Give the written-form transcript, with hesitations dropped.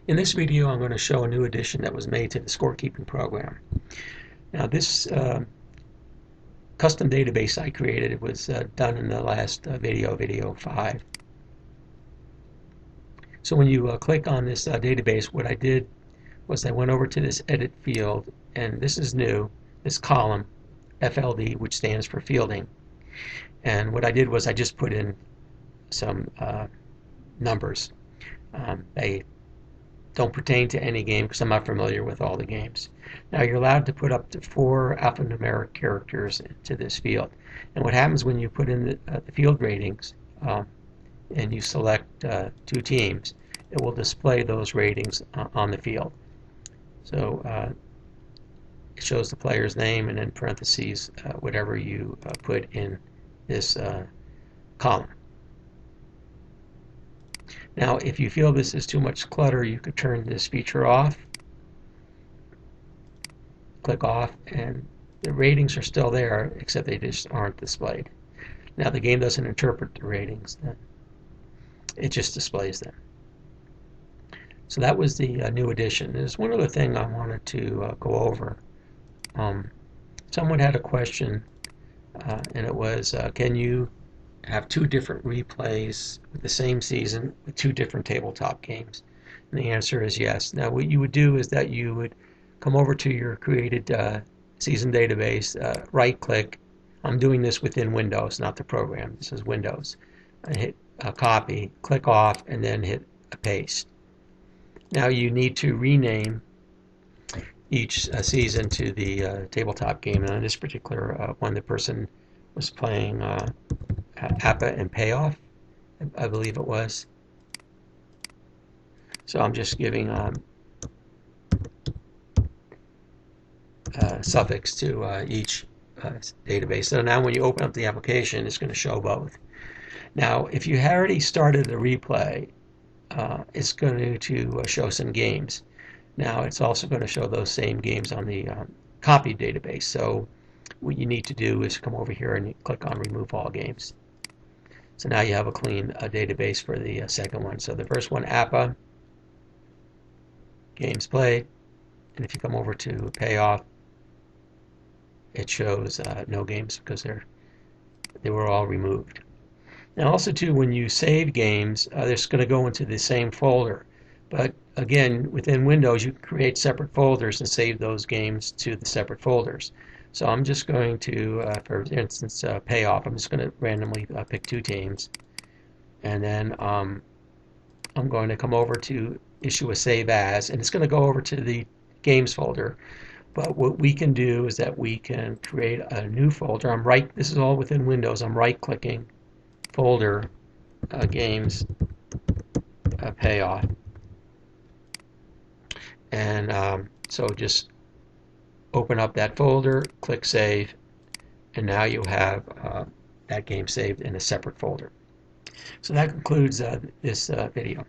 In this video, I'm going to show a new addition that was made to the scorekeeping program. Now, this custom database I created was done in the last video 5. So when you click on this database, what I did was I went over to this edit field, and this is new, this column, FLD, which stands for fielding. And what I did was I just put in some numbers. They don't pertain to any game because I'm not familiar with all the games. Now you're allowed to put up to 4 alphanumeric characters into this field. And what happens when you put in the field ratings and you select 2 teams, it will display those ratings on the field. So it shows the player's name and in parentheses whatever you put in this column. Now, if you feel this is too much clutter, you could turn this feature off, click off, and the ratings are still there, except they just aren't displayed. Now, the game doesn't interpret the ratings, it just displays them. So that was the new addition. There's one other thing I wanted to go over. Someone had a question, and it was, can you have 2 different replays with the same season with 2 different tabletop games? And the answer is yes. Now what you would do is that you would come over to your created season database, right click. I'm doing this within Windows, not the program. This is Windows. I hit copy, click off, and then hit paste. Now you need to rename each season to the tabletop game. And on this particular one, the person was playing APA and Payoff, I believe it was. So I'm just giving suffix to each database. So now when you open up the application, it's going to show both. Now, if you already started a replay, it's going to show some games. Now, it's also going to show those same games on the copied database. So what you need to do is come over here and click on Remove All Games. So now you have a clean database for the second one. So the first one, APA, games played, and if you come over to Payoff, it shows no games because they were all removed. Now also too, when you save games, it's going to go into the same folder. But again, within Windows, you can create separate folders and save those games to the separate folders. So I'm just going to, for instance, Payoff, I'm just going to randomly pick 2 teams. And then I'm going to come over to issue a save as, and it's going to go over to the games folder. But what we can do is that we can create a new folder. This is all within Windows. I'm right-clicking, folder, games, Payoff. And so just open up that folder, click Save, and now you have that game saved in a separate folder. So that concludes this video.